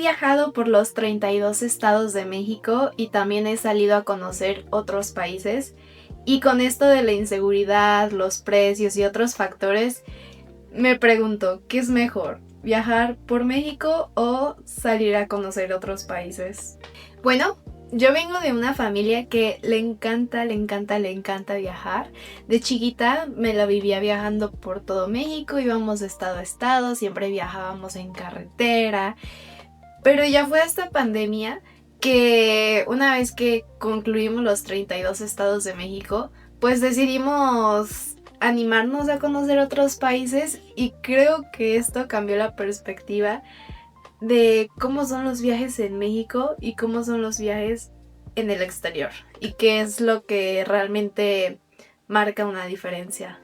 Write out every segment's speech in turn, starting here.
viajado por los 32 estados de México y también he salido a conocer otros países. Y con esto de la inseguridad, los precios y otros factores, me pregunto, ¿qué es mejor? ¿Viajar por México o salir a conocer otros países? Bueno, yo vengo de una familia que le encanta viajar. De chiquita me la vivía viajando por todo México, íbamos de estado a estado, siempre viajábamos en carretera. Pero ya fue esta pandemia que una vez que concluimos los 32 estados de México, pues decidimos animarnos a conocer otros países y creo que esto cambió la perspectiva de cómo son los viajes en México y cómo son los viajes en el exterior y qué es lo que realmente marca una diferencia.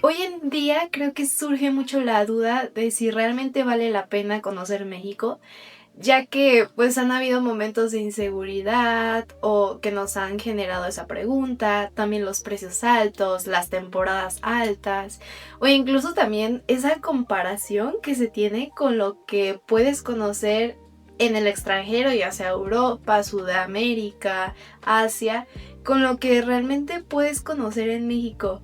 Hoy en día creo que surge mucho la duda de si realmente vale la pena conocer México, ya que pues han habido momentos de inseguridad o que nos han generado esa pregunta, también los precios altos, las temporadas altas o incluso también esa comparación que se tiene con lo que puedes conocer en el extranjero, ya sea Europa, Sudamérica, Asia, con lo que realmente puedes conocer en México.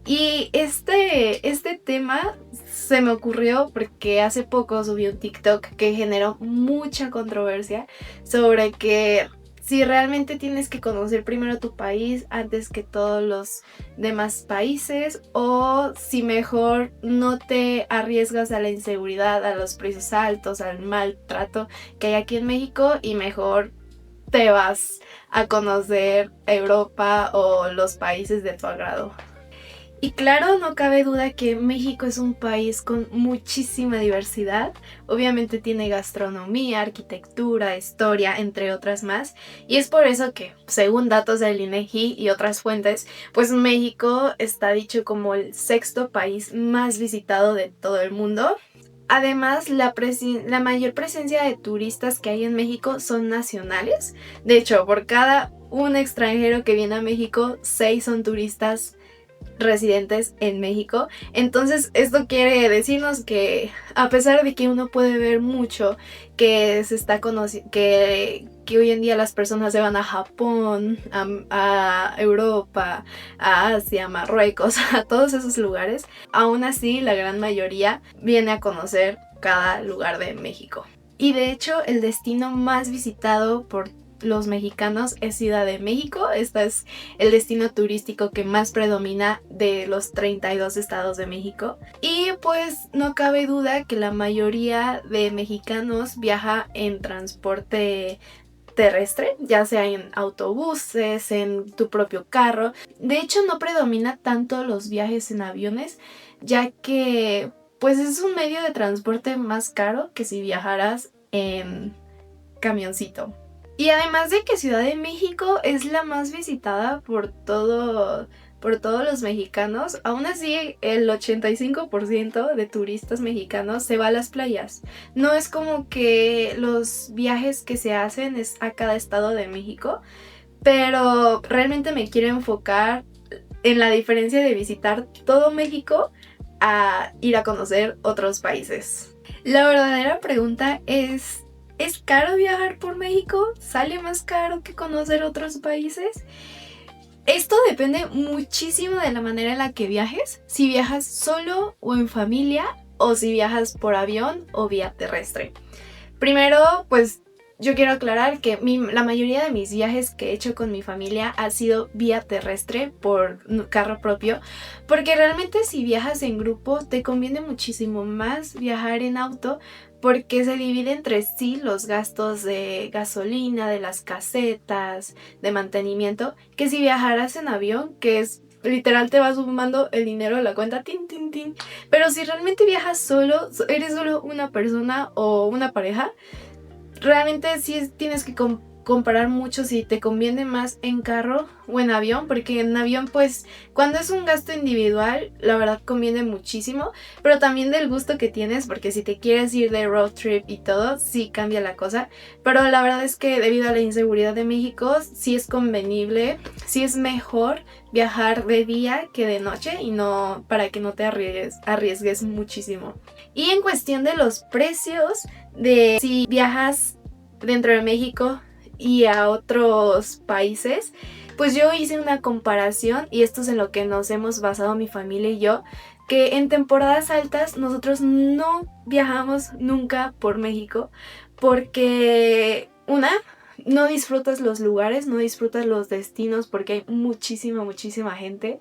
Y este tema se me ocurrió porque hace poco subí un TikTok que generó mucha controversia sobre que si realmente tienes que conocer primero tu país antes que todos los demás países o si mejor no te arriesgas a la inseguridad, a los precios altos, al maltrato que hay aquí en México y mejor te vas a conocer Europa o los países de tu agrado. Y claro, no cabe duda que México es un país con muchísima diversidad. Obviamente tiene gastronomía, arquitectura, historia, entre otras más. Y es por eso que, según datos del INEGI y otras fuentes, pues México está dicho como el sexto país más visitado de todo el mundo. Además, la mayor presencia de turistas que hay en México son nacionales. De hecho, por cada un extranjero que viene a México, 6 son turistas residentes en México. Entonces esto quiere decirnos que a pesar de que uno puede ver mucho que se está conociendo, que hoy en día las personas se van a Japón, a Europa, a Asia, Marruecos, a todos esos lugares, aún así la gran mayoría viene a conocer cada lugar de México. Y de hecho el destino más visitado por los mexicanos es Ciudad de México. Este es el destino turístico que más predomina de los 32 estados de México. Y pues no cabe duda que la mayoría de mexicanos viaja en transporte terrestre, ya sea en autobuses, en tu propio carro. De hecho, no predomina tanto los viajes en aviones, ya que pues es un medio de transporte más caro que si viajaras en camioncito. Y además de que Ciudad de México es la más visitada por todos los mexicanos, aún así el 85% de turistas mexicanos se va a las playas. No es como que los viajes que se hacen es a cada estado de México, pero realmente me quiero enfocar en la diferencia de visitar todo México a ir a conocer otros países. La verdadera pregunta es: ¿es caro viajar por México? ¿Sale más caro que conocer otros países? Esto depende muchísimo de la manera en la que viajes, si viajas solo o en familia o si viajas por avión o vía terrestre. Primero, pues yo quiero aclarar que la mayoría de mis viajes que he hecho con mi familia ha sido vía terrestre por carro propio, porque realmente si viajas en grupo te conviene muchísimo más viajar en auto porque se divide entre sí los gastos de gasolina, de las casetas, de mantenimiento, que si viajaras en avión, que es literal te vas sumando el dinero a la cuenta, tin, tin, tin. Pero si realmente viajas solo, eres solo una persona o una pareja, realmente sí tienes que comparar mucho si te conviene más en carro o en avión, porque en avión pues cuando es un gasto individual la verdad conviene muchísimo, pero también del gusto que tienes, porque si te quieres ir de road trip y todo, sí cambia la cosa, pero la verdad es que debido a la inseguridad de México sí es convenible, sí es mejor viajar de día que de noche y no, para que no te arriesgues muchísimo. Y en cuestión de los precios, de si viajas dentro de México y a otros países, pues yo hice una comparación y esto es en lo que nos hemos basado mi familia y yo, que en temporadas altas nosotros no viajamos nunca por México porque no disfrutas los lugares, no disfrutas los destinos porque hay muchísima gente.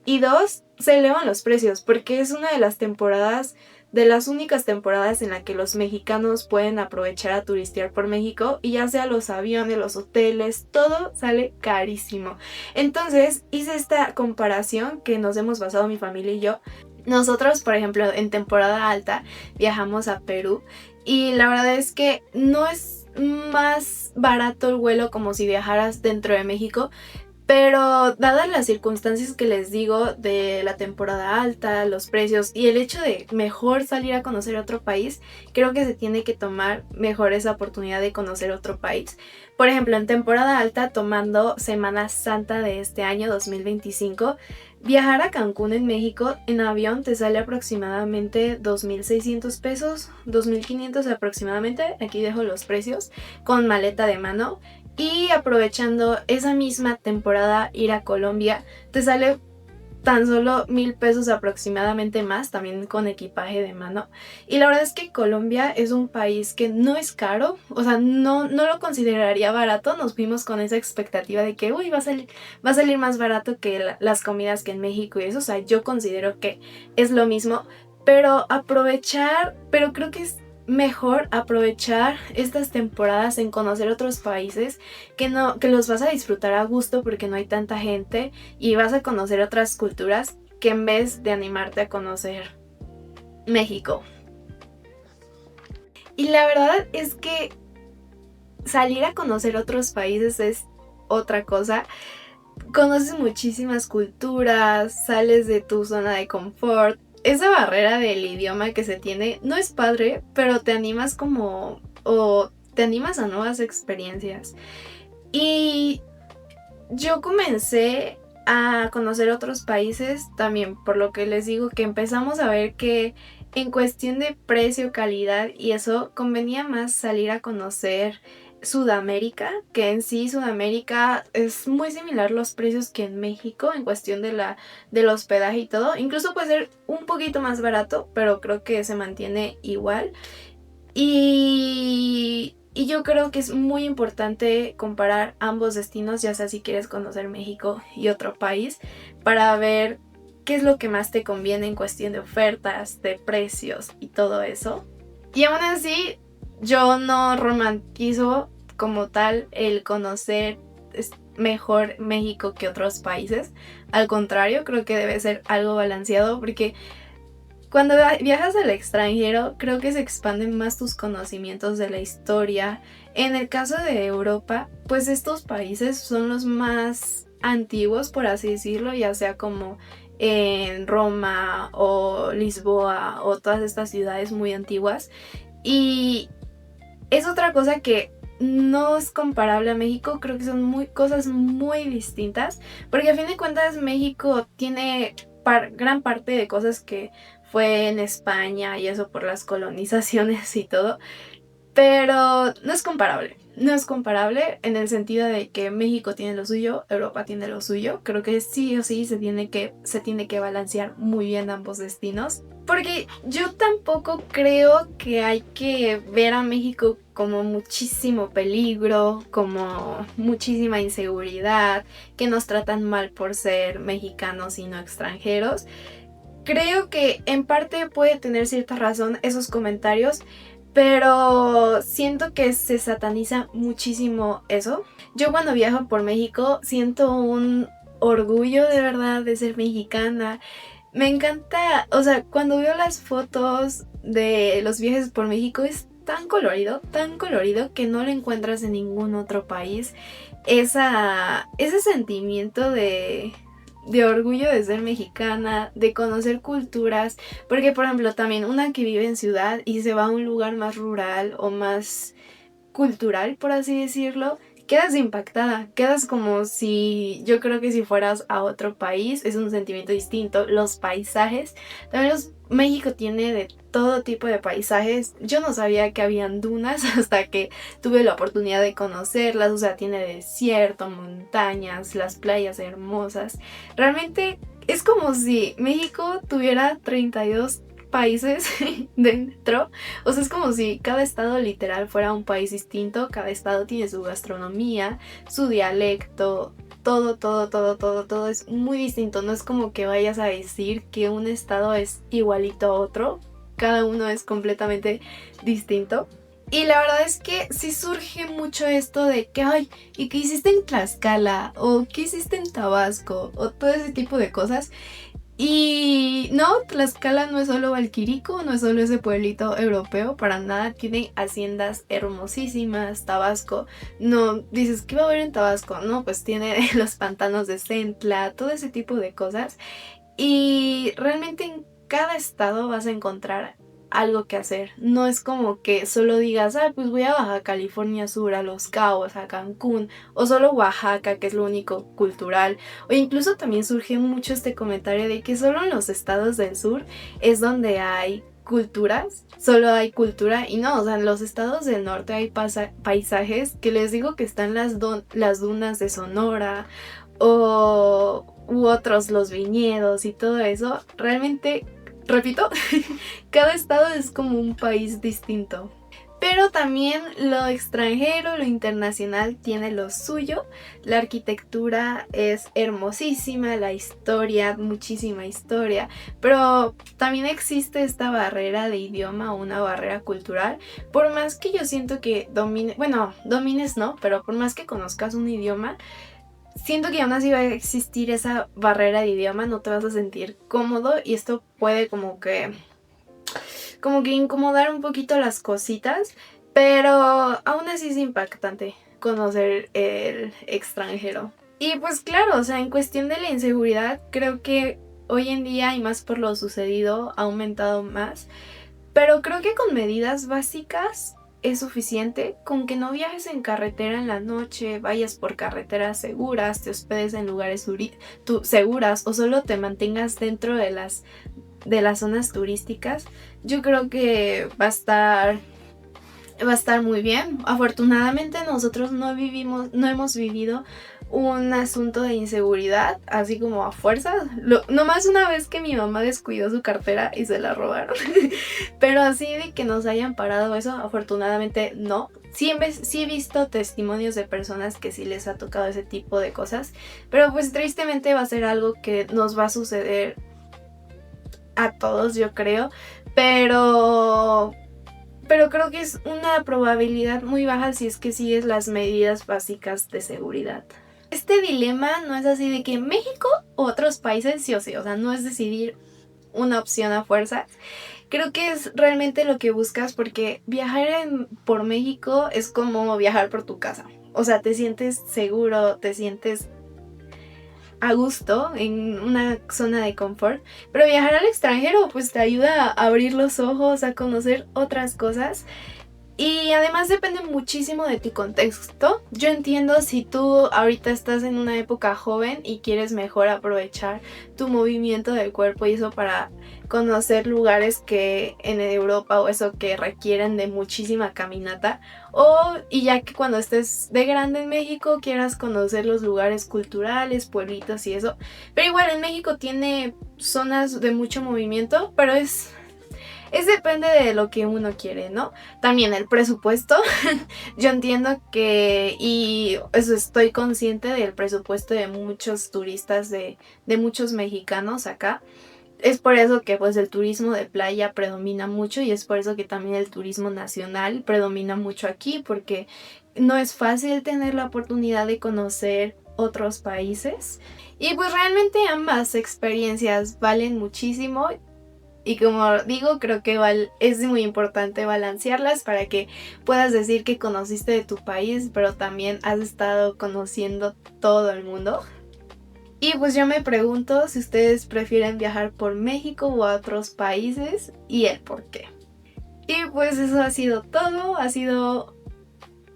Y dos, se elevan los precios porque es una de las temporadas, de las únicas temporadas en la que los mexicanos pueden aprovechar a turistear por México y ya sea los aviones, los hoteles, todo sale carísimo. Entonces hice esta comparación que nos hemos basado mi familia y yo. Nosotros, por ejemplo, en temporada alta viajamos a Perú y la verdad es que no es más barato el vuelo como si viajaras dentro de México, pero dadas las circunstancias que les digo de la temporada alta, los precios y el hecho de mejor salir a conocer otro país, creo que se tiene que tomar mejor esa oportunidad de conocer otro país. Por ejemplo, en temporada alta, tomando Semana Santa de este año 2025, viajar a Cancún en México en avión te sale aproximadamente 2,600 pesos, 2,500 aproximadamente, aquí dejo los precios, con maleta de mano. Y aprovechando esa misma temporada ir a Colombia, te sale tan solo 1,000 pesos aproximadamente más, también con equipaje de mano. Y la verdad es que Colombia es un país que no es caro, o sea, no lo consideraría barato. Nos fuimos con esa expectativa de que, uy, va a salir más barato que las comidas que en México y eso, o sea, yo considero que es lo mismo, pero creo que es mejor aprovechar estas temporadas en conocer otros países que los vas a disfrutar a gusto porque no hay tanta gente y vas a conocer otras culturas que en vez de animarte a conocer México. Y la verdad es que salir a conocer otros países es otra cosa. Conoces muchísimas culturas, sales de tu zona de confort. Esa barrera del idioma que se tiene no es padre, pero te animas te animas a nuevas experiencias. Y yo comencé a conocer otros países también, por lo que les digo que empezamos a ver que en cuestión de precio, calidad y eso, convenía más salir a conocer Sudamérica, que en sí Sudamérica es muy similar los precios que en México en cuestión del hospedaje y todo. Incluso puede ser un poquito más barato, pero creo que se mantiene igual. Y yo creo que es muy importante comparar ambos destinos, ya sea si quieres conocer México y otro país, para ver qué es lo que más te conviene en cuestión de ofertas, de precios y todo eso. Y aún así, yo no romantizo como tal el conocer mejor México que otros países. Al contrario, creo que debe ser algo balanceado porque cuando viajas al extranjero, creo que se expanden más tus conocimientos de la historia. En el caso de Europa, pues estos países son los más antiguos, por así decirlo, ya sea como en Roma o Lisboa o todas estas ciudades muy antiguas. Y es otra cosa que no es comparable a México, creo que son cosas muy distintas, porque a fin de cuentas México tiene gran parte de cosas que fue en España y eso por las colonizaciones y todo, pero no es comparable. No es comparable en el sentido de que México tiene lo suyo, Europa tiene lo suyo. Creo que sí o sí se tiene que balancear muy bien ambos destinos. Porque yo tampoco creo que hay que ver a México como muchísimo peligro, como muchísima inseguridad, que nos tratan mal por ser mexicanos y no extranjeros. Creo que en parte puede tener cierta razón esos comentarios, pero siento que se sataniza muchísimo eso. Yo cuando viajo por México siento un orgullo de verdad de ser mexicana. Me encanta, o sea, cuando veo las fotos de los viajes por México es tan colorido que no lo encuentras en ningún otro país. Ese sentimiento de orgullo de ser mexicana, de conocer culturas, porque por ejemplo también una que vive en ciudad y se va a un lugar más rural o más cultural, por así decirlo, quedas impactada, quedas como si, yo creo que si fueras a otro país, es un sentimiento distinto. Los paisajes, también México tiene de todo tipo de paisajes. Yo no sabía que habían dunas hasta que tuve la oportunidad de conocerlas. O sea, tiene desierto, montañas, las playas hermosas. Realmente es como si México tuviera 32 países dentro. O sea, es como si cada estado literal fuera un país distinto. Cada estado tiene su gastronomía, su dialecto, todo es muy distinto. No es como que vayas a decir que un estado es igualito a otro. Cada uno es completamente distinto. Y la verdad es que sí surge mucho esto de que, ay, ¿y qué hiciste en Tlaxcala? ¿O qué hiciste en Tabasco? O todo ese tipo de cosas. Y no, Tlaxcala no es solo Valquirico, no es solo ese pueblito europeo, para nada. Tiene haciendas hermosísimas. Tabasco, no, dices, ¿qué va a haber en Tabasco? No, pues tiene los pantanos de Centla, todo ese tipo de cosas. Y realmente en cada estado vas a encontrar algo que hacer. No es como que solo digas, ah, pues voy a Baja California Sur, a Los Cabos, a Cancún, o solo Oaxaca, que es lo único cultural. O incluso también surge mucho este comentario de que solo en los estados del sur es donde hay culturas, solo hay cultura. Y no, o sea, en los estados del norte hay paisajes que les digo que están las dunas de Sonora u otros, los viñedos y todo eso. Realmente, repito, cada estado es como un país distinto. Pero también lo extranjero, lo internacional tiene lo suyo. La arquitectura es hermosísima, la historia, muchísima historia. Pero también existe esta barrera de idioma, una barrera cultural. Por más que yo siento que domines no, pero por más que conozcas un idioma, siento que aún así va a existir esa barrera de idioma, no te vas a sentir cómodo y esto puede como que incomodar un poquito las cositas, pero aún así es impactante conocer el extranjero. Y pues claro, o sea, en cuestión de la inseguridad, creo que hoy en día y más por lo sucedido ha aumentado más, pero creo que con medidas básicas es suficiente. Con que no viajes en carretera en la noche, vayas por carreteras seguras, te hospedes en lugares seguras o solo te mantengas dentro de las zonas turísticas, yo creo que va a estar muy bien. Afortunadamente nosotros no hemos vivido un asunto de inseguridad así como a fuerzas. Nomás una vez que mi mamá descuidó su cartera y se la robaron. Pero así de que nos hayan parado eso, afortunadamente no. Sí he visto testimonios de personas que sí les ha tocado ese tipo de cosas, pero pues tristemente va a ser algo que nos va a suceder a todos, yo creo, pero creo que es una probabilidad muy baja si es que sigues las medidas básicas de seguridad. Este dilema no es así de que México u otros países sí o sí, o sea, no es decidir una opción a fuerza. Creo que es realmente lo que buscas, porque viajar por México es como viajar por tu casa. O sea, te sientes seguro, te sientes a gusto en una zona de confort, pero viajar al extranjero pues te ayuda a abrir los ojos, a conocer otras cosas. Y además depende muchísimo de tu contexto. Yo entiendo si tú ahorita estás en una época joven y quieres mejor aprovechar tu movimiento del cuerpo y eso para conocer lugares que en Europa o eso que requieren de muchísima caminata. Y ya que cuando estés de grande en México quieras conocer los lugares culturales, pueblitos y eso. Pero igual en México tiene zonas de mucho movimiento, pero es depende de lo que uno quiere, ¿no? También el presupuesto. Yo entiendo que, y eso estoy consciente del presupuesto de muchos turistas, de muchos mexicanos acá. Es por eso que pues el turismo de playa predomina mucho y es por eso que también el turismo nacional predomina mucho aquí, porque no es fácil tener la oportunidad de conocer otros países. Y pues realmente ambas experiencias valen muchísimo. Y como digo, creo que es muy importante balancearlas para que puedas decir que conociste de tu país, pero también has estado conociendo todo el mundo. Y pues yo me pregunto si ustedes prefieren viajar por México o a otros países y el por qué. Y pues eso ha sido todo, ha sido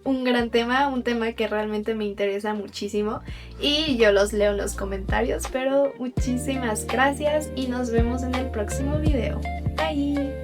un gran tema, un tema que realmente me interesa muchísimo y yo los leo en los comentarios, pero muchísimas gracias y nos vemos en el próximo video. Bye.